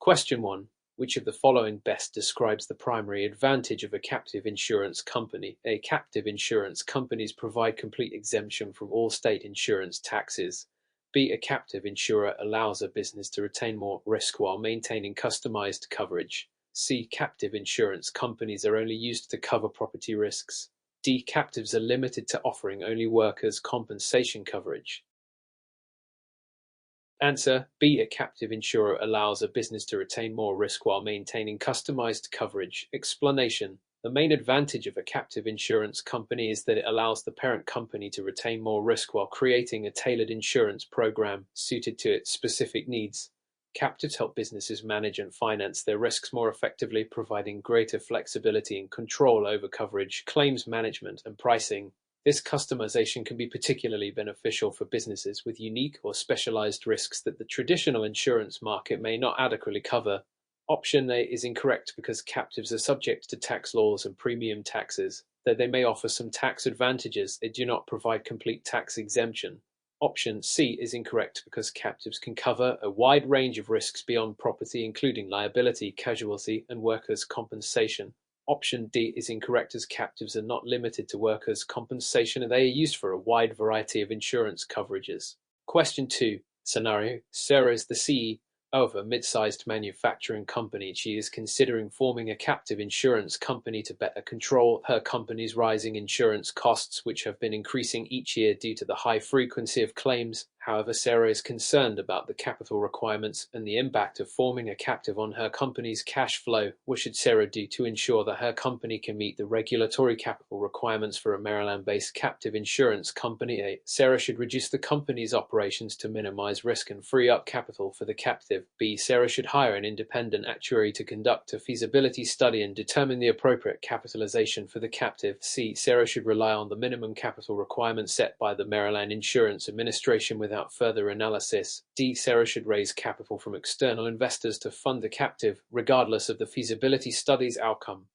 Question 1. Which of the following best describes the primary advantage of a captive insurance company? A. Captive insurance companies provide complete exemption from all state insurance taxes. B. A captive insurer allows a business to retain more risk while maintaining customized coverage. C. Captive insurance companies are only used to cover property risks. D. Captives are limited to offering only workers' compensation coverage. Answer: B. A captive insurer allows a business to retain more risk while maintaining customized coverage. Explanation: the main advantage of a captive insurance company is that it allows the parent company to retain more risk while creating a tailored insurance program suited to its specific needs. Captives help businesses manage and finance their risks more effectively, providing greater flexibility and control over coverage, claims management, and pricing. This customization can be particularly beneficial for businesses with unique or specialized risks that the traditional insurance market may not adequately cover. Option A is incorrect because captives are subject to tax laws and premium taxes. Though they may offer some tax advantages, they do not provide complete tax exemption. Option C is incorrect because captives can cover a wide range of risks beyond property, including liability, casualty, and workers' compensation. Option D is incorrect as captives are not limited to workers' compensation and they are used for a wide variety of insurance coverages. Question 2. Scenario: Sarah is the CEO of a mid-sized manufacturing company. She is considering forming a captive insurance company to better control her company's rising insurance costs, which have been increasing each year due to the high frequency of claims. However, Sarah is concerned about the capital requirements and the impact of forming a captive on her company's cash flow. What should Sarah do to ensure that her company can meet the regulatory capital requirements for a Maryland-based captive insurance company? A. Sarah should reduce the company's operations to minimize risk and free up capital for the captive. B. Sarah should hire an independent actuary to conduct a feasibility study and determine the appropriate capitalization for the captive. C. Sarah should rely on the minimum capital requirements set by the Maryland Insurance Administration without further analysis. D. Sarah should raise capital from external investors to fund the captive, regardless of the feasibility study's outcome.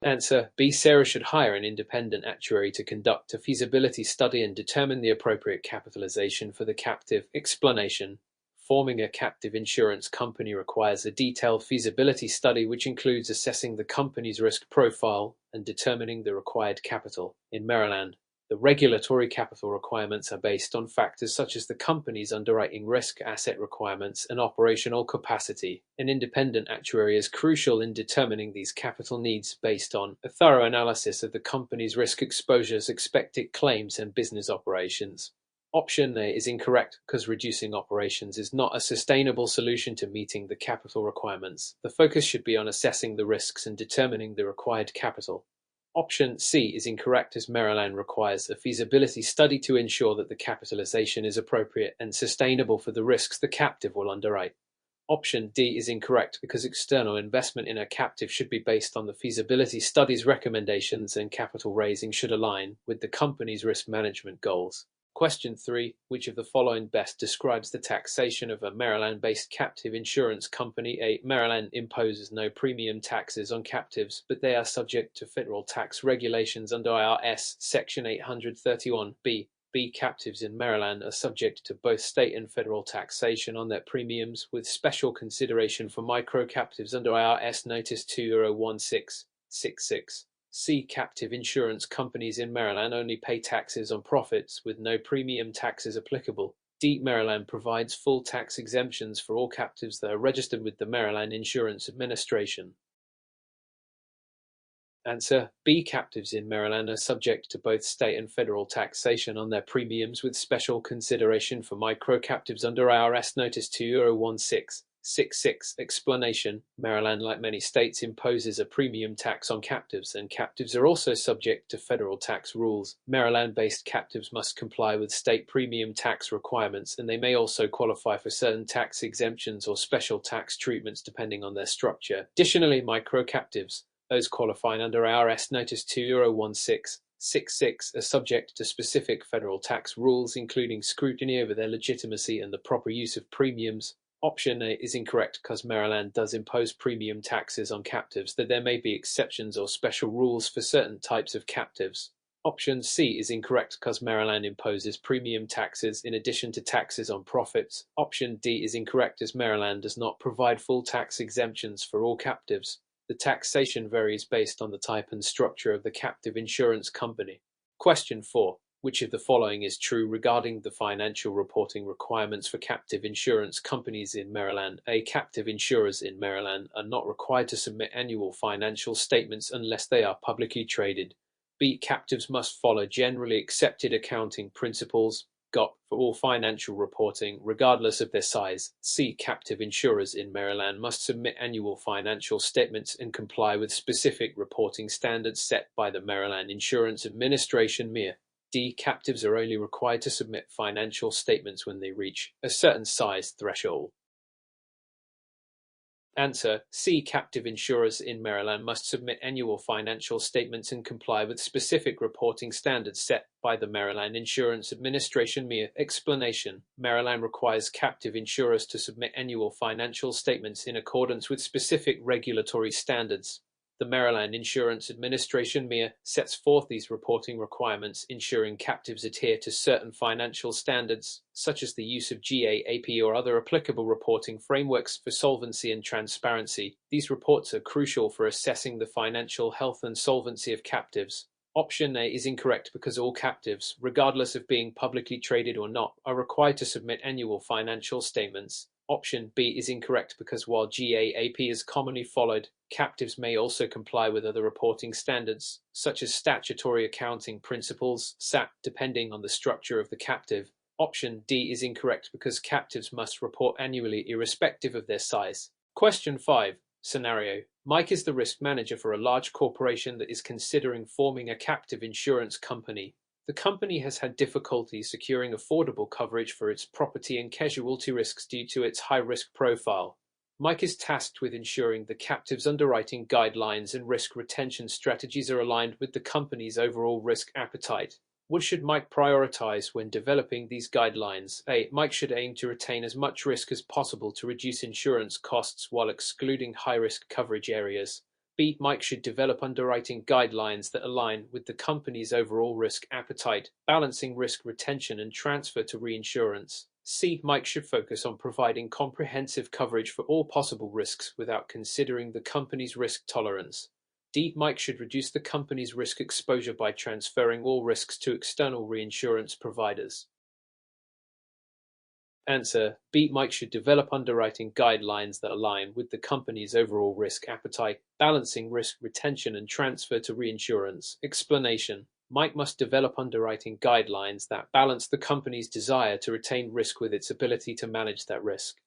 Answer: B. Sarah should hire an independent actuary to conduct a feasibility study and determine the appropriate capitalization for the captive. Explanation: Forming a captive insurance company requires a detailed feasibility study which includes assessing the company's risk profile and determining the required capital. In Maryland, the regulatory capital requirements are based on factors such as the company's underwriting risk, asset requirements, and operational capacity. An independent actuary is crucial in determining these capital needs based on a thorough analysis of the company's risk exposures, expected claims, and business operations. Option A is incorrect because reducing operations is not a sustainable solution to meeting the capital requirements. The focus should be on assessing the risks and determining the required capital. Option C is incorrect as Maryland requires a feasibility study to ensure that the capitalization is appropriate and sustainable for the risks the captive will underwrite. Option D is incorrect because external investment in a captive should be based on the feasibility study's recommendations and capital raising should align with the company's risk management goals. Question 3. Which of the following best describes the taxation of a Maryland-based captive insurance company? A. Maryland imposes no premium taxes on captives, but they are subject to federal tax regulations under IRS Section 831. B. Captives in Maryland are subject to both state and federal taxation on their premiums, with special consideration for micro-captives under IRS Notice 201666. C. Captive insurance companies in Maryland only pay taxes on profits, with no premium taxes applicable. D. Maryland provides full tax exemptions for all captives that are registered with the Maryland Insurance Administration. Answer: B. Captives in Maryland are subject to both state and federal taxation on their premiums, with special consideration for micro-captives under IRS Notice 201666. Explanation: Maryland, like many states, imposes a premium tax on captives, and captives are also subject to federal tax rules. Maryland-based captives must comply with state premium tax requirements, and they may also qualify for certain tax exemptions or special tax treatments depending on their structure. Additionally, micro-captives, those qualifying under IRS Notice 201666, are subject to specific federal tax rules, including scrutiny over their legitimacy and the proper use of premiums. Option A is incorrect because Maryland does impose premium taxes on captives, though there may be exceptions or special rules for certain types of captives. Option C is incorrect because Maryland imposes premium taxes in addition to taxes on profits. Option D is incorrect as Maryland does not provide full tax exemptions for all captives. The taxation varies based on the type and structure of the captive insurance company. Question 4. Which of the following is true regarding the financial reporting requirements for captive insurance companies in Maryland? A. Captive insurers in Maryland are not required to submit annual financial statements unless they are publicly traded. B. Captives must follow generally accepted accounting principles (GAAP) for all financial reporting, regardless of their size. C. Captive insurers in Maryland must submit annual financial statements and comply with specific reporting standards set by the Maryland Insurance Administration (MIA). D. Captives are only required to submit financial statements when they reach a certain size threshold. Answer: C. Captive insurers in Maryland must submit annual financial statements and comply with specific reporting standards set by the Maryland Insurance Administration (MIA). Explanation: Maryland requires captive insurers to submit annual financial statements in accordance with specific regulatory standards. The Maryland Insurance Administration (MIA) sets forth these reporting requirements, ensuring captives adhere to certain financial standards, such as the use of GAAP or other applicable reporting frameworks for solvency and transparency. These reports are crucial for assessing the financial health and solvency of captives. Option A is incorrect because all captives, regardless of being publicly traded or not, are required to submit annual financial statements. Option B is incorrect because while GAAP is commonly followed, captives may also comply with other reporting standards, such as statutory accounting principles (SAP), depending on the structure of the captive. Option D is incorrect because captives must report annually irrespective of their size. Question 5. Scenario: Mike is the risk manager for a large corporation that is considering forming a captive insurance company. The company has had difficulty securing affordable coverage for its property and casualty risks due to its high-risk profile. Mike is tasked with ensuring the captive's underwriting guidelines and risk retention strategies are aligned with the company's overall risk appetite. What should Mike prioritize when developing these guidelines? A. Mike should aim to retain as much risk as possible to reduce insurance costs while excluding high-risk coverage areas. B. Mike should develop underwriting guidelines that align with the company's overall risk appetite, balancing risk retention and transfer to reinsurance. C. Mike should focus on providing comprehensive coverage for all possible risks without considering the company's risk tolerance. D. Mike should reduce the company's risk exposure by transferring all risks to external reinsurance providers. Answer: B. Mike should develop underwriting guidelines that align with the company's overall risk appetite, balancing risk retention and transfer to reinsurance. Explanation: Mike must develop underwriting guidelines that balance the company's desire to retain risk with its ability to manage that risk.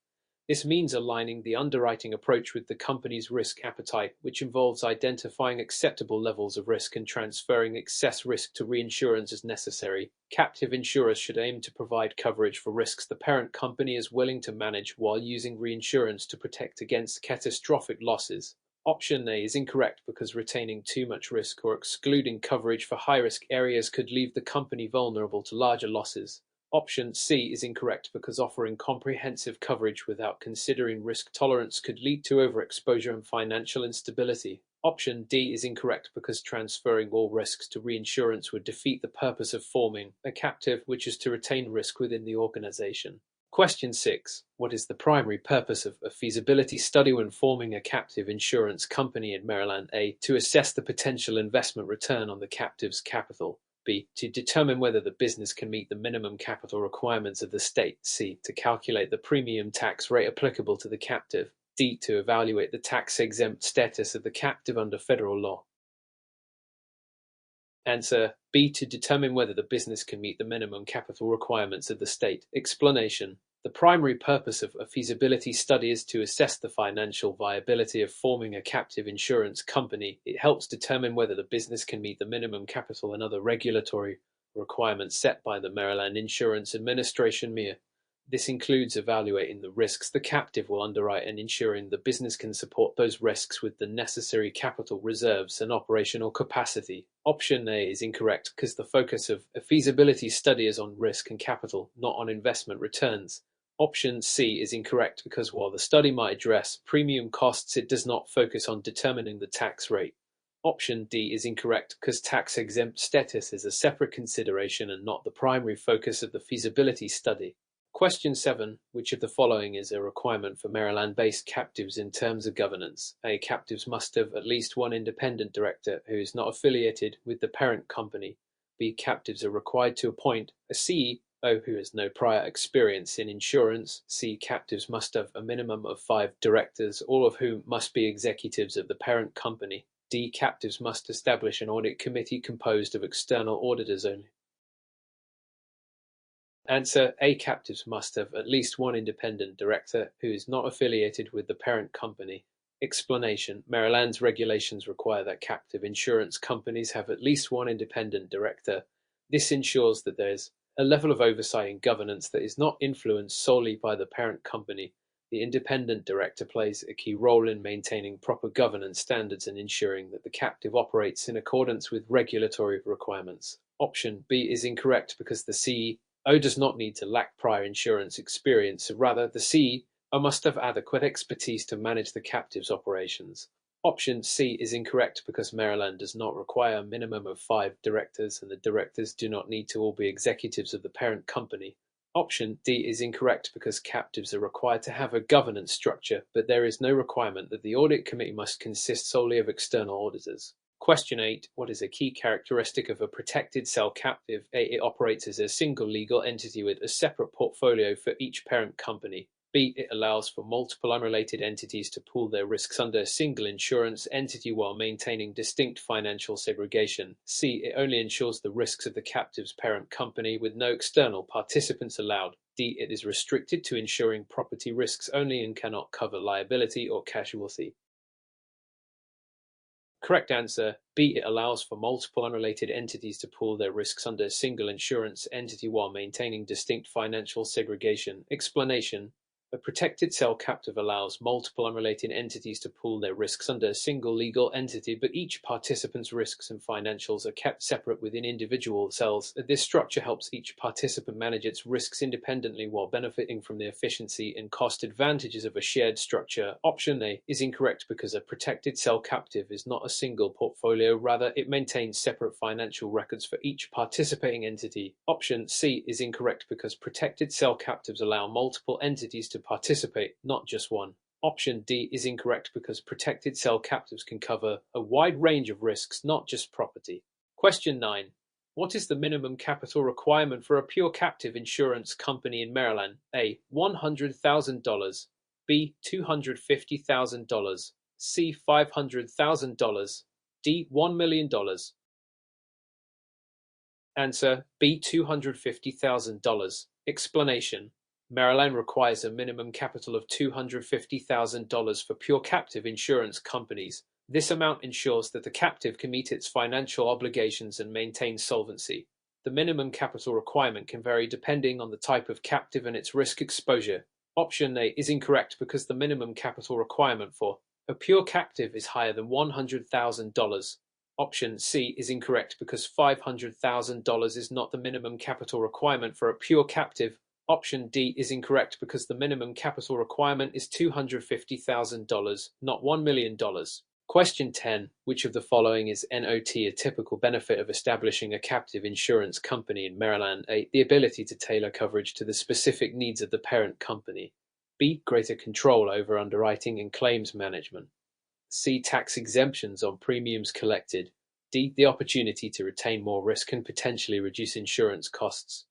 This means aligning the underwriting approach with the company's risk appetite, which involves identifying acceptable levels of risk and transferring excess risk to reinsurance as necessary. Captive insurers should aim to provide coverage for risks the parent company is willing to manage while using reinsurance to protect against catastrophic losses. Option A is incorrect because retaining too much risk or excluding coverage for high-risk areas could leave the company vulnerable to larger losses. Option C is incorrect because offering comprehensive coverage without considering risk tolerance could lead to overexposure and financial instability. Option D is incorrect because transferring all risks to reinsurance would defeat the purpose of forming a captive, which is to retain risk within the organization. Question 6. What is the primary purpose of a feasibility study when forming a captive insurance company in Maryland? A. To assess the potential investment return on the captive's capital. B. To determine whether the business can meet the minimum capital requirements of the state. C. To calculate the premium tax rate applicable to the captive. D. To evaluate the tax-exempt status of the captive under federal law. Answer: B. To determine whether the business can meet the minimum capital requirements of the state. Explanation: the primary purpose of a feasibility study is to assess the financial viability of forming a captive insurance company. It helps determine whether the business can meet the minimum capital and other regulatory requirements set by the Maryland Insurance Administration (MIA). This includes evaluating the risks the captive will underwrite and ensuring the business can support those risks with the necessary capital reserves and operational capacity. Option A is incorrect because the focus of a feasibility study is on risk and capital, not on investment returns. Option C is incorrect because while the study might address premium costs, it does not focus on determining the tax rate. Option D is incorrect because tax-exempt status is a separate consideration and not the primary focus of the feasibility study. Question 7. Which of the following is a requirement for Maryland-based captives in terms of governance? A. Captives must have at least one independent director who is not affiliated with the parent company. B. Captives are required to appoint a CEO who has no prior experience in insurance. C. Captives must have a minimum of 5 directors, all of whom must be executives of the parent company. D. Captives must establish an audit committee composed of external auditors only. Answer: A. Captives must have at least one independent director who is not affiliated with the parent company. Explanation: Maryland's regulations require that captive insurance companies have at least one independent director. This ensures that there is a level of oversight and governance that is not influenced solely by the parent company. The independent director plays a key role in maintaining proper governance standards and ensuring that the captive operates in accordance with regulatory requirements. Option B is incorrect because the CEO does not need to lack prior insurance experience, rather the CEO must have adequate expertise to manage the captive's operations. Option C is incorrect because Maryland does not require a minimum of 5 directors and the directors do not need to all be executives of the parent company. Option D is incorrect because captives are required to have a governance structure, but there is no requirement that the audit committee must consist solely of external auditors. Question 8. What is a key characteristic of a protected cell captive? A. It operates as a single legal entity with a separate portfolio for each parent company. B. It allows for multiple unrelated entities to pool their risks under a single insurance entity while maintaining distinct financial segregation. C. It only insures the risks of the captive's parent company with no external participants allowed. D. It is restricted to insuring property risks only and cannot cover liability or casualty. Correct answer: B. It allows for multiple unrelated entities to pool their risks under a single insurance entity while maintaining distinct financial segregation. Explanation: a protected cell captive allows multiple unrelated entities to pool their risks under a single legal entity, but each participant's risks and financials are kept separate within individual cells. This structure helps each participant manage its risks independently while benefiting from the efficiency and cost advantages of a shared structure. Option A is incorrect because a protected cell captive is not a single portfolio, rather it maintains separate financial records for each participating entity. Option C is incorrect because protected cell captives allow multiple entities to participate, not just one. Option D is incorrect because protected cell captives can cover a wide range of risks, not just property. Question 9. What is the minimum capital requirement for a pure captive insurance company in Maryland? A. $100,000. B. $250,000. C. $500,000. D. $1 million. Answer: B. $250,000. Explanation: Maryland requires a minimum capital of $250,000 for pure captive insurance companies. This amount ensures that the captive can meet its financial obligations and maintain solvency. The minimum capital requirement can vary depending on the type of captive and its risk exposure. Option A is incorrect because the minimum capital requirement for a pure captive is higher than $100,000. Option C is incorrect because $500,000 is not the minimum capital requirement for a pure captive. Option D is incorrect because the minimum capital requirement is $250,000, not $1 million. Question 10. Which of the following is not a typical benefit of establishing a captive insurance company in Maryland? A. The ability to tailor coverage to the specific needs of the parent company. B. Greater control over underwriting and claims management. C. Tax exemptions on premiums collected. D. The opportunity to retain more risk and potentially reduce insurance costs.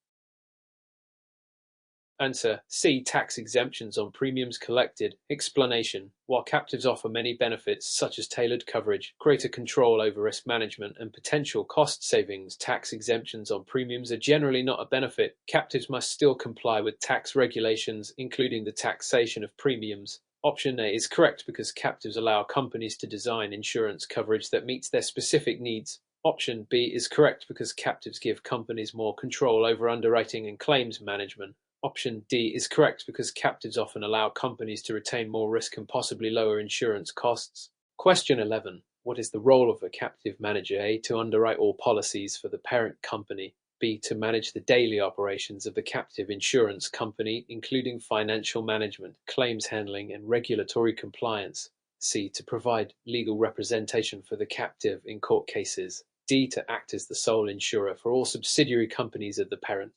Answer: C. Tax exemptions on premiums collected. Explanation: while captives offer many benefits such as tailored coverage, greater control over risk management, and potential cost savings, tax exemptions on premiums are generally not a benefit. Captives must still comply with tax regulations, including the taxation of premiums. Option A is correct because captives allow companies to design insurance coverage that meets their specific needs. Option B is correct because captives give companies more control over underwriting and claims management. Option D is correct because captives often allow companies to retain more risk and possibly lower insurance costs. Question 11. What is the role of a captive manager? A. To underwrite all policies for the parent company. B. To manage the daily operations of the captive insurance company, including financial management, claims handling, and regulatory compliance. C. To provide legal representation for the captive in court cases. D. To act as the sole insurer for all subsidiary companies of the parent.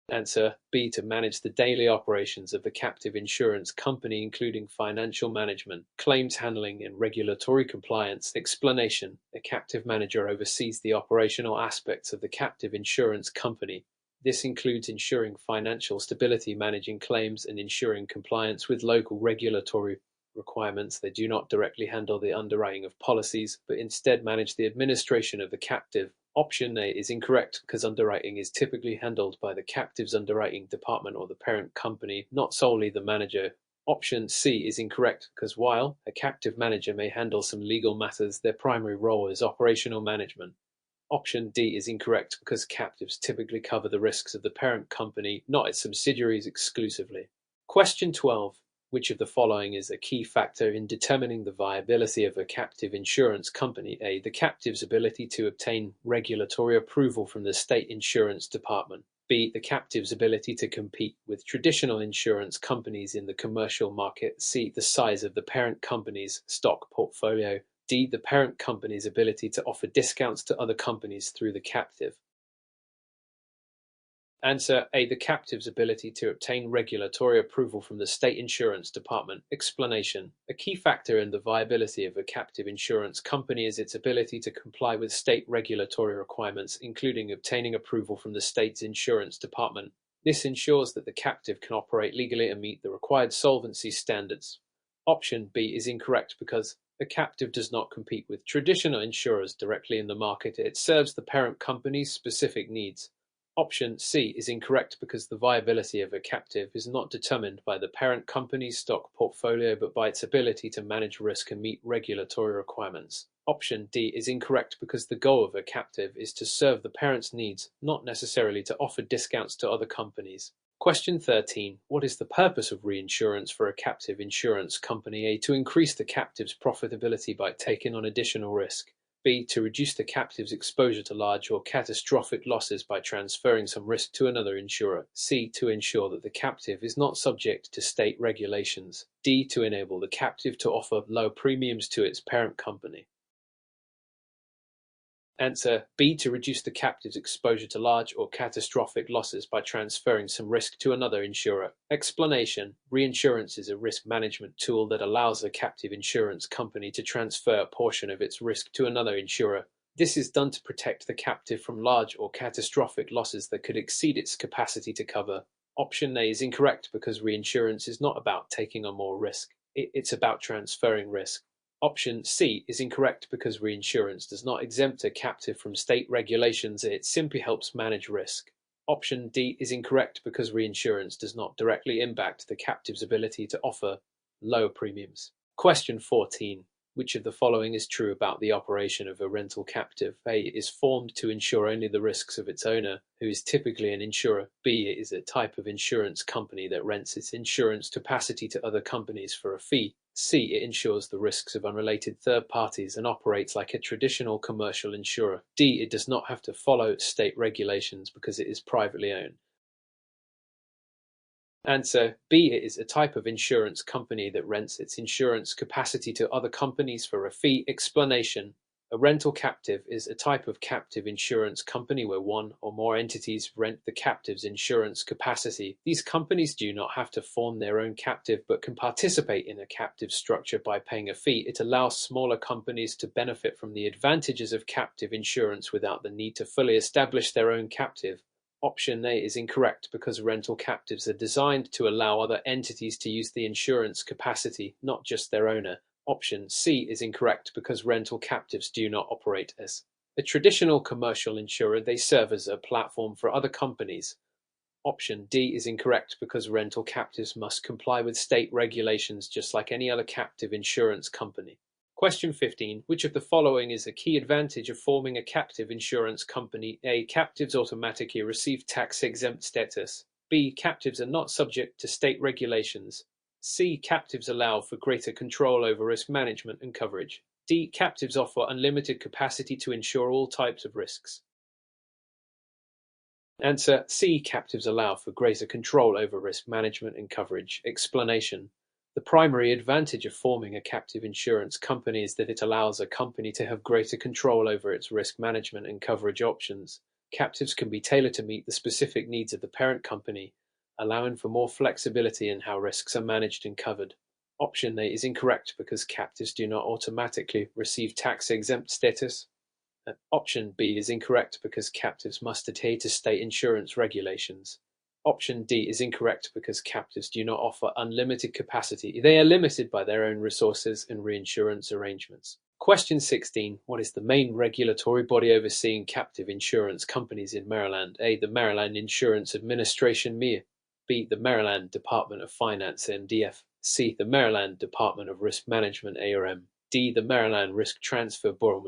Answer B. To manage the daily operations of the captive insurance company, including financial management, claims handling, and regulatory compliance. Explanation: a captive manager oversees the operational aspects of the captive insurance company. This includes ensuring financial stability, managing claims, and ensuring compliance with local regulatory requirements. They do not directly handle the underwriting of policies, but instead manage the administration of the captive. Option A is incorrect because underwriting is typically handled by the captive's underwriting department or the parent company, not solely the manager. Option C is incorrect because while a captive manager may handle some legal matters, their primary role is operational management. Option D is incorrect because captives typically cover the risks of the parent company, not its subsidiaries exclusively. Question 12. Which of the following is a key factor in determining the viability of a captive insurance company? A. The captive's ability to obtain regulatory approval from the state insurance department. B. The captive's ability to compete with traditional insurance companies in the commercial market. C. The size of the parent company's stock portfolio. D. The parent company's ability to offer discounts to other companies through the captive. Answer A. The captive's ability to obtain regulatory approval from the state insurance department. Explanation: a key factor in the viability of a captive insurance company is its ability to comply with state regulatory requirements, including obtaining approval from the state's insurance department. This ensures that the captive can operate legally and meet the required solvency standards. Option B is incorrect because a captive does not compete with traditional insurers directly in the market. It serves the parent company's specific needs. Option C is incorrect because the viability of a captive is not determined by the parent company's stock portfolio but by its ability to manage risk and meet regulatory requirements. Option D is incorrect because the goal of a captive is to serve the parent's needs, not necessarily to offer discounts to other companies. Question 13. What is the purpose of reinsurance for a captive insurance company? A. To increase the captive's profitability by taking on additional risk. B. To reduce the captive's exposure to large or catastrophic losses by transferring some risk to another insurer. C. To ensure that the captive is not subject to state regulations. D. To enable the captive to offer low premiums to its parent company. Answer B. To reduce the captive's exposure to large or catastrophic losses by transferring some risk to another insurer. Explanation: reinsurance is a risk management tool that allows a captive insurance company to transfer a portion of its risk to another insurer. This is done to protect the captive from large or catastrophic losses that could exceed its capacity to cover. Option A is incorrect because reinsurance is not about taking on more risk. It's about transferring risk. Option C is incorrect because reinsurance does not exempt a captive from state regulations, it simply helps manage risk. Option D is incorrect because reinsurance does not directly impact the captive's ability to offer low premiums. Question 14. Which of the following is true about the operation of a rental captive? A. It is formed to insure only the risks of its owner, who is typically an insurer. B. It is a type of insurance company that rents its insurance capacity to other companies for a fee. C. It insures the risks of unrelated third parties and operates like a traditional commercial insurer. D. It does not have to follow state regulations because it is privately owned. Answer B. It is a type of insurance company that rents its insurance capacity to other companies for a fee. Explanation: a rental captive is a type of captive insurance company where one or more entities rent the captive's insurance capacity. These companies do not have to form their own captive but can participate in a captive structure by paying a fee. It allows smaller companies to benefit from the advantages of captive insurance without the need to fully establish their own captive. Option A is incorrect because rental captives are designed to allow other entities to use the insurance capacity, not just their owner. Option C is incorrect because rental captives do not operate as a traditional commercial insurer, they serve as a platform for other companies. Option D is incorrect because rental captives must comply with state regulations just like any other captive insurance company. Question 15. Which of the following is a key advantage of forming a captive insurance company? A. Captives automatically receive tax-exempt status. B. Captives are not subject to state regulations. C. Captives allow for greater control over risk management and coverage. D. Captives offer unlimited capacity to insure all types of risks. Answer C. Captives allow for greater control over risk management and coverage. Explanation: The primary advantage of forming a captive insurance company is that it allows a company to have greater control over its risk management and coverage options. Captives can be tailored to meet the specific needs of the parent company, allowing for more flexibility in how risks are managed and covered. Option A is incorrect because captives do not automatically receive tax-exempt status. Option B is incorrect because captives must adhere to state insurance regulations. Option D is incorrect because captives do not offer unlimited capacity. They are limited by their own resources and reinsurance arrangements. Question 16. What is the main regulatory body overseeing captive insurance companies in Maryland? A. The Maryland Insurance Administration (MIA). B. The Maryland Department of Finance (MDF). C. The Maryland Department of Risk Management (ARM). D. The Maryland Risk Transfer Bureau.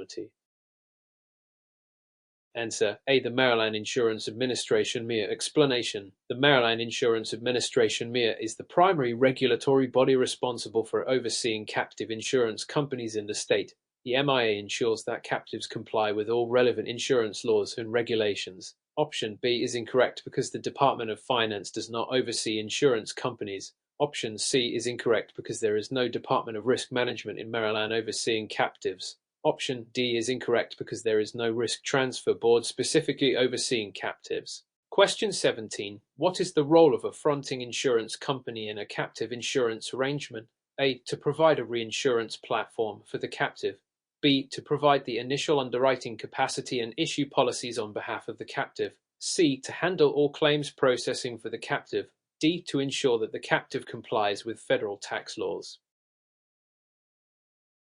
Answer A. The Maryland Insurance Administration (MIA). Explanation: the Maryland Insurance Administration (MIA) is the primary regulatory body responsible for overseeing captive insurance companies in the state. The MIA ensures that captives comply with all relevant insurance laws and regulations. Option B is incorrect because the Department of Finance does not oversee insurance companies. Option C is incorrect because there is no Department of Risk Management in Maryland overseeing captives. Option D is incorrect because there is no risk transfer board specifically overseeing captives. Question 17. What is the role of a fronting insurance company in a captive insurance arrangement? A. To provide a reinsurance platform for the captive. B. To provide the initial underwriting capacity and issue policies on behalf of the captive. C. To handle all claims processing for the captive. D. To ensure that the captive complies with federal tax laws.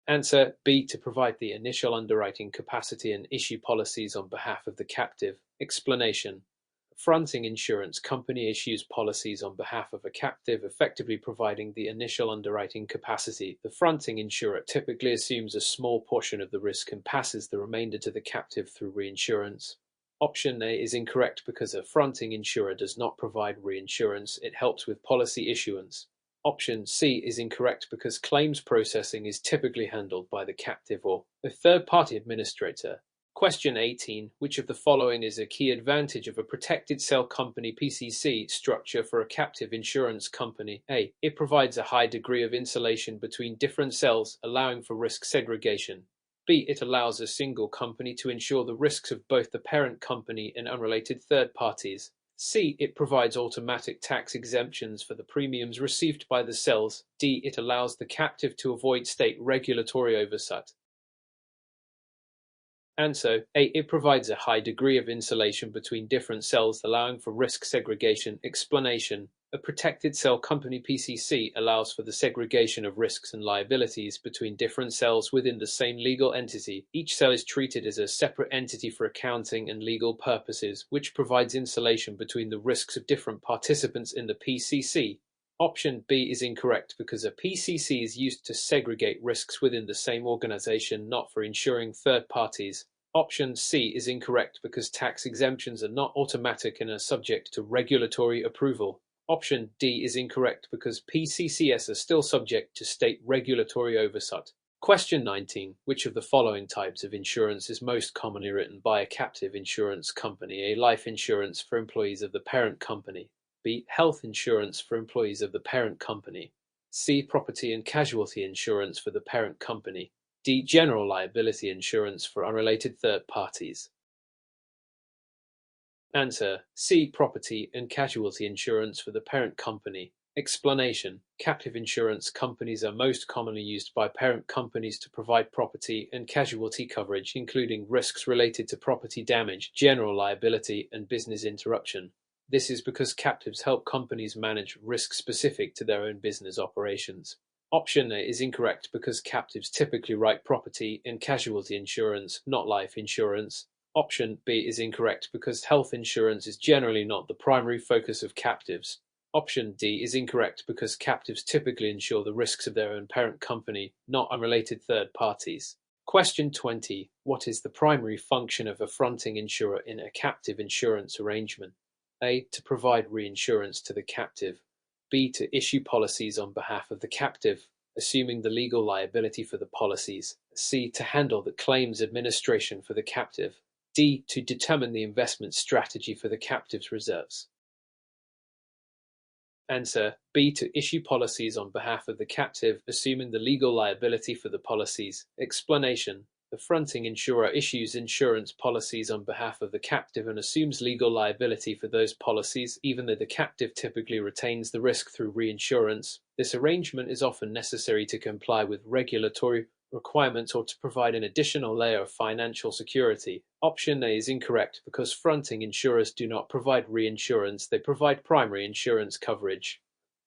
Answer B. To provide the initial underwriting capacity and issue policies on behalf of the captive. Explanation: a fronting insurance company issues policies on behalf of a captive, effectively providing the initial underwriting capacity. The fronting insurer typically assumes a small portion of the risk and passes the remainder to the captive through reinsurance. Option A is incorrect because a fronting insurer does not provide reinsurance, it helps with policy issuance. Option C is incorrect because claims processing is typically handled by the captive or a third-party administrator. Question 18. Which of the following is a key advantage of a protected cell company (PCC) structure for a captive insurance company? A. It provides a high degree of insulation between different cells, allowing for risk segregation. B. It allows a single company to insure the risks of both the parent company and unrelated third parties. C. It provides automatic tax exemptions for the premiums received by the cells. D. It allows the captive to avoid state regulatory oversight. Answer A. It provides a high degree of insulation between different cells, allowing for risk segregation. Explanation: a protected cell company (PCC) allows for the segregation of risks and liabilities between different cells within the same legal entity. Each cell is treated as a separate entity for accounting and legal purposes, which provides insulation between the risks of different participants in the PCC. Option B is incorrect because a PCC is used to segregate risks within the same organization, not for insuring third parties. Option C is incorrect because tax exemptions are not automatic and are subject to regulatory approval. Option D is incorrect because PCCS are still subject to state regulatory oversight. Question 19. Which of the following types of insurance is most commonly written by a captive insurance company? A. Life insurance for employees of the parent company. B. Health insurance for employees of the parent company. C. Property and casualty insurance for the parent company. D. General liability insurance for unrelated third parties. Answer C. Property and casualty insurance for the parent company. Explanation: captive insurance companies are most commonly used by parent companies to provide property and casualty coverage, including risks related to property damage, general liability, and business interruption. This is because captives help companies manage risks specific to their own business operations. Option A is incorrect because captives typically write property and casualty insurance, not life insurance. Option B is incorrect because health insurance is generally not the primary focus of captives. Option D is incorrect because captives typically insure the risks of their own parent company, not unrelated third parties. Question 20. What is the primary function of a fronting insurer in a captive insurance arrangement? A. To provide reinsurance to the captive. B. To issue policies on behalf of the captive, assuming the legal liability for the policies. C. To handle the claims administration for the captive. D. To determine the investment strategy for the captive's reserves. Answer: B. To issue policies on behalf of the captive, assuming the legal liability for the policies. Explanation: the fronting insurer issues insurance policies on behalf of the captive and assumes legal liability for those policies, even though the captive typically retains the risk through reinsurance. This arrangement is often necessary to comply with regulatory requirements or to provide an additional layer of financial security. Option A is incorrect because fronting insurers do not provide reinsurance, they provide primary insurance coverage.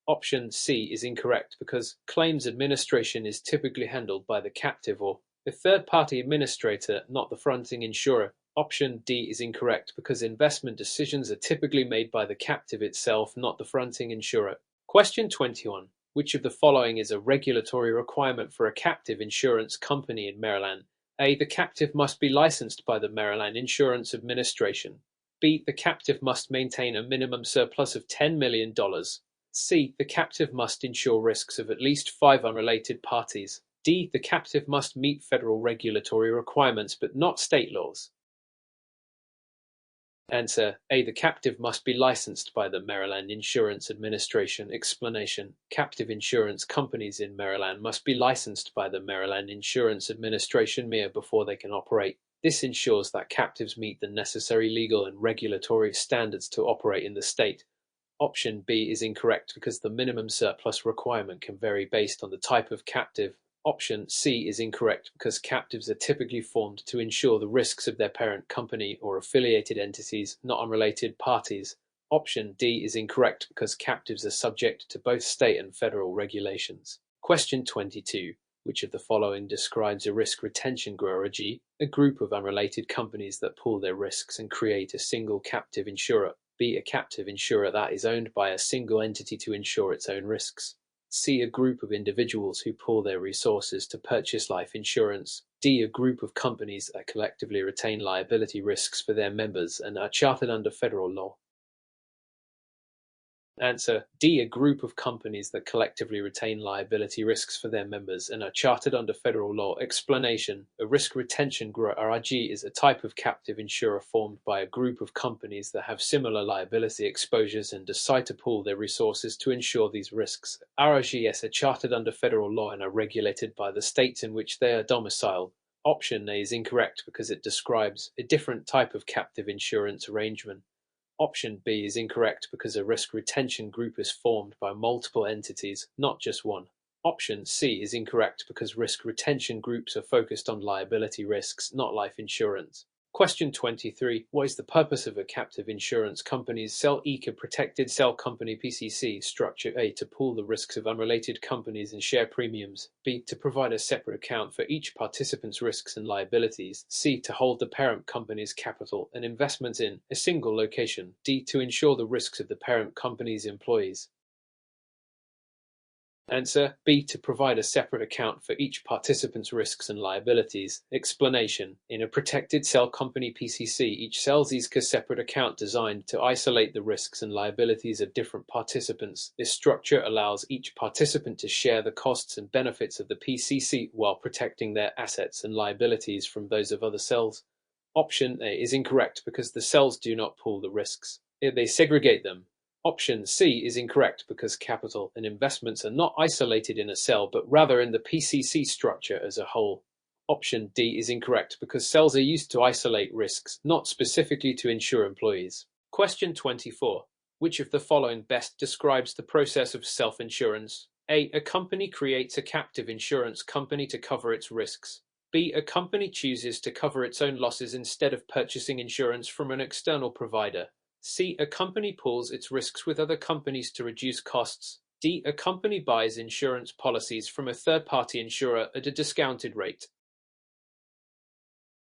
Option C is incorrect because claims administration is typically handled by the captive or a third-party administrator, not the fronting insurer. Option D is incorrect because investment decisions are typically made by the captive itself, not the fronting insurer. Question 21. Which of the following is a regulatory requirement for a captive insurance company in Maryland? A. The captive must be licensed by the Maryland Insurance Administration. B. The captive must maintain a minimum surplus of $10 million. C. The captive must insure risks of at least 5 unrelated parties. D. The captive must meet federal regulatory requirements but not state laws. Answer: A. The captive must be licensed by the Maryland Insurance Administration. Explanation: captive insurance companies in Maryland must be licensed by the Maryland Insurance Administration (MIA) before they can operate. This ensures that captives meet the necessary legal and regulatory standards to operate in the state. Option B is incorrect because the minimum surplus requirement can vary based on the type of captive. Option C is incorrect because captives are typically formed to insure the risks of their parent company or affiliated entities, not unrelated parties. Option D is incorrect because captives are subject to both state and federal regulations. Question 22. Which of the following describes a risk retention group, or a group of unrelated companies that pool their risks and create a single captive insurer? B. A captive insurer that is owned by a single entity to insure its own risks. C. A group of individuals who pool their resources to purchase life insurance. D. A group of companies that collectively retain liability risks for their members and are chartered under federal law. Answer: D. A group of companies that collectively retain liability risks for their members and are chartered under federal law. Explanation: a risk retention group (RRG) is a type of captive insurer formed by a group of companies that have similar liability exposures and decide to pool their resources to insure these risks. RRGs are chartered under federal law and are regulated by the states in which they are domiciled. Option A is incorrect because it describes a different type of captive insurance arrangement. Option B is incorrect because a risk retention group is formed by multiple entities, not just one. Option C is incorrect because risk retention groups are focused on liability risks, not life insurance. Question 23. What is the purpose of a captive insurance company's cell-ECA protected cell company PCC structure? A. To pool the risks of unrelated companies and share premiums. B. To provide a separate account for each participant's risks and liabilities. C. To hold the parent company's capital and investments in a single location. D. To insure the risks of the parent company's employees. Answer: B. To provide a separate account for each participant's risks and liabilities. Explanation: in a protected cell company PCC, each cell's is a separate account designed to isolate the risks and liabilities of different participants. This structure allows each participant to share the costs and benefits of the PCC while protecting their assets and liabilities from those of other cells. Option A is incorrect because the cells do not pool the risks. They segregate them. Option C is incorrect because capital and investments are not isolated in a cell but rather in the PCC structure as a whole. Option D is incorrect because cells are used to isolate risks, not specifically to insure employees. Question 24. Which of the following best describes the process of self-insurance? A. A company creates a captive insurance company to cover its risks. B. A company chooses to cover its own losses instead of purchasing insurance from an external provider. C. A company pools its risks with other companies to reduce costs. D. A company buys insurance policies from a third-party insurer at a discounted rate.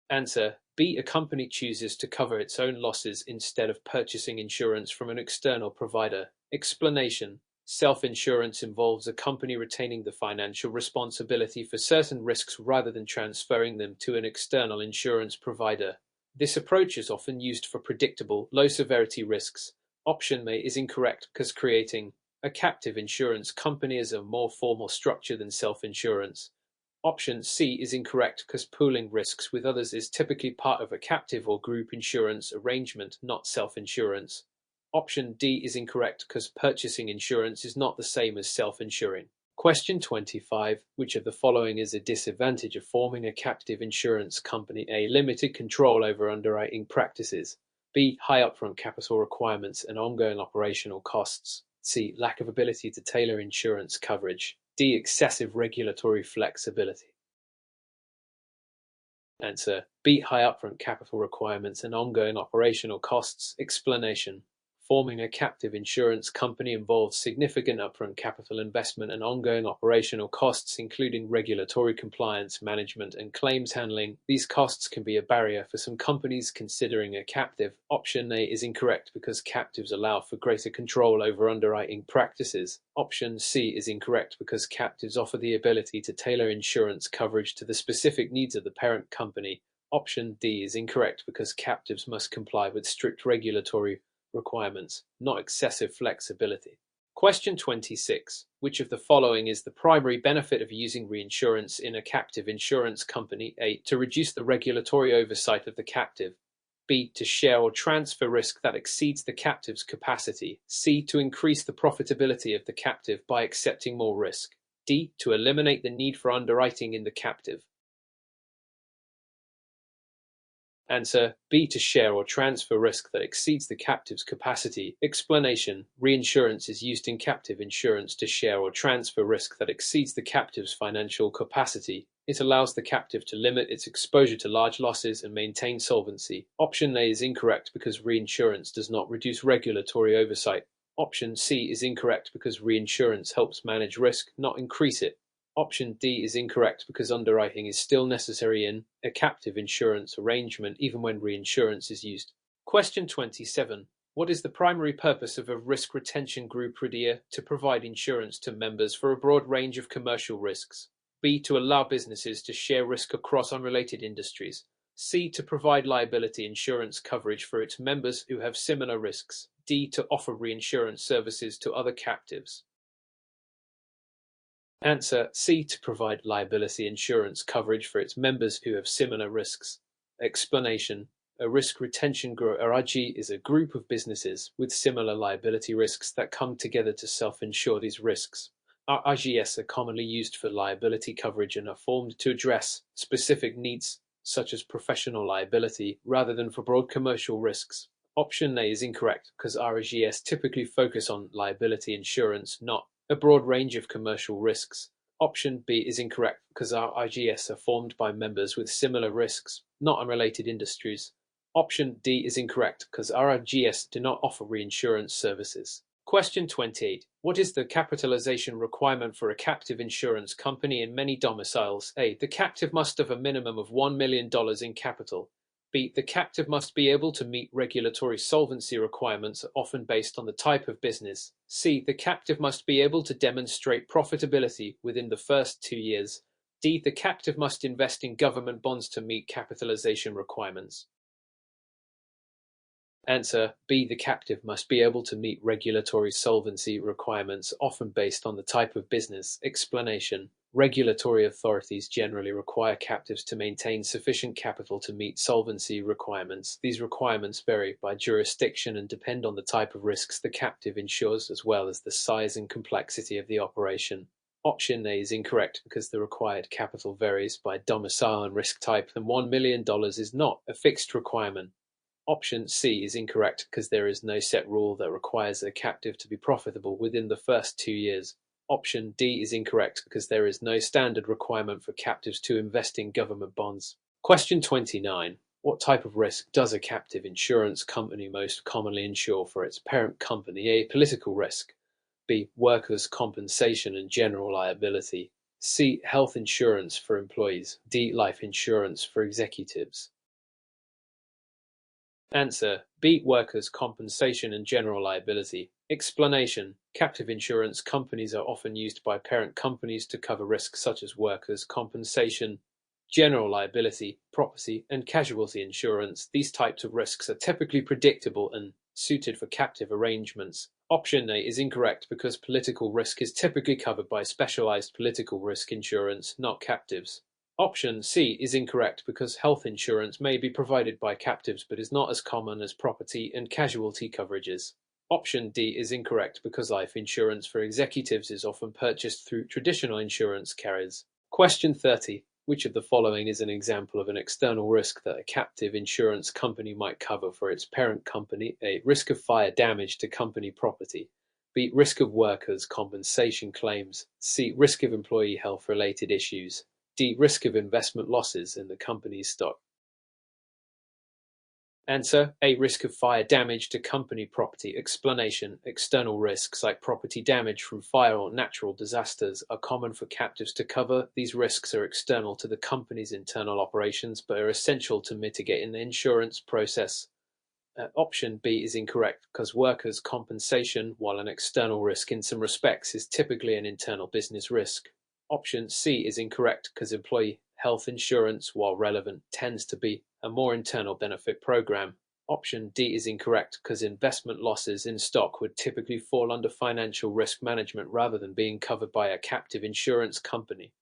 Answer: B. A company chooses to cover its own losses instead of purchasing insurance from an external provider. Explanation: self-insurance involves a company retaining the financial responsibility for certain risks rather than transferring them to an external insurance provider. This approach is often used for predictable, low-severity risks. Option A is incorrect because creating a captive insurance company is a more formal structure than self-insurance. Option C is incorrect because pooling risks with others is typically part of a captive or group insurance arrangement, not self-insurance. Option D is incorrect because purchasing insurance is not the same as self-insuring. Question 25. Which of the following is a disadvantage of forming a captive insurance company? A. Limited control over underwriting practices. B. High upfront capital requirements and ongoing operational costs. C. Lack of ability to tailor insurance coverage. D. Excessive regulatory flexibility. Answer B. High upfront capital requirements and ongoing operational costs. Explanation. Forming a captive insurance company involves significant upfront capital investment and ongoing operational costs, including regulatory compliance, management, and claims handling. These costs can be a barrier for some companies considering a captive. Option A is incorrect because captives allow for greater control over underwriting practices. Option C is incorrect because captives offer the ability to tailor insurance coverage to the specific needs of the parent company. Option D is incorrect because captives must comply with strict regulatory requirements, not excessive flexibility. Question 26. Which of the following is the primary benefit of using reinsurance in a captive insurance company? A. To reduce the regulatory oversight of the captive. B. To share or transfer risk that exceeds the captive's capacity. C. To increase the profitability of the captive by accepting more risk. D. To eliminate the need for underwriting in the captive. Answer B. To share or transfer risk that exceeds the captive's capacity. Explanation. Reinsurance is used in captive insurance to share or transfer risk that exceeds the captive's financial capacity. It allows the captive to limit its exposure to large losses and maintain solvency. Option A is incorrect because reinsurance does not reduce regulatory oversight. Option C is incorrect because reinsurance helps manage risk, not increase it. Option D is incorrect because underwriting is still necessary in a captive insurance arrangement even when reinsurance is used. Question 27. What is the primary purpose of a risk retention group RIDIA? To provide insurance to members for a broad range of commercial risks. B. To allow businesses to share risk across unrelated industries. C. To provide liability insurance coverage for its members who have similar risks. D. To offer reinsurance services to other captives. Answer C. To provide liability insurance coverage for its members who have similar risks. Explanation. A risk retention group (RRG) is a group of businesses with similar liability risks that come together to self-insure these risks. RRGs are commonly used for liability coverage and are formed to address specific needs such as professional liability rather than for broad commercial risks. Option A is incorrect because RRGs typically focus on liability insurance, not a broad range of commercial risks. Option B is incorrect because RRGs are formed by members with similar risks, not unrelated industries. Option D is incorrect because RRGs do not offer reinsurance services. Question 28. What is the capitalization requirement for a captive insurance company in many domiciles? A. The captive must have a minimum of $1 million in capital. B. The captive must be able to meet regulatory solvency requirements, often based on the type of business. C. The captive must be able to demonstrate profitability within the first 2 years. D. The captive must invest in government bonds to meet capitalization requirements. Answer B. The captive must be able to meet regulatory solvency requirements, often based on the type of business. Explanation. Regulatory authorities generally require captives to maintain sufficient capital to meet solvency requirements. These requirements vary by jurisdiction and depend on the type of risks the captive insures, as well as the size and complexity of the operation. Option A is incorrect because the required capital varies by domicile and risk type, and $1 million is not a fixed requirement. Option C is incorrect because there is no set rule that requires a captive to be profitable within the first 2 years. Option D is incorrect because there is no standard requirement for captives to invest in government bonds. Question 29. What type of risk does a captive insurance company most commonly insure for its parent company? A. Political risk. B. Workers' compensation and general liability. C. Health insurance for employees. D. Life insurance for executives. Answer B. Workers' compensation and general liability. Explanation. Captive insurance companies are often used by parent companies to cover risks such as workers' compensation, general liability, property, and casualty insurance. These types of risks are typically predictable and suited for captive arrangements. Option A is incorrect because political risk is typically covered by specialized political risk insurance, not captives. Option C is incorrect because health insurance may be provided by captives but is not as common as property and casualty coverages. Option D is incorrect because life insurance for executives is often purchased through traditional insurance carriers. Question 30. Which of the following is an example of an external risk that a captive insurance company might cover for its parent company? A. Risk of fire damage to company property. B. Risk of workers' compensation claims. C. Risk of employee health-related issues. D. Risk of investment losses in the company's stock. Answer: A. Risk of fire damage to company property. Explanation: external risks like property damage from fire or natural disasters are common for captives to cover. These risks are external to the company's internal operations but are essential to mitigating the insurance process. Option B is incorrect because workers' compensation, while an external risk in some respects, is typically an internal business risk. Option C is incorrect because employee health insurance, while relevant, tends to be a more internal benefit program. Option D is incorrect because investment losses in stock would typically fall under financial risk management rather than being covered by a captive insurance company.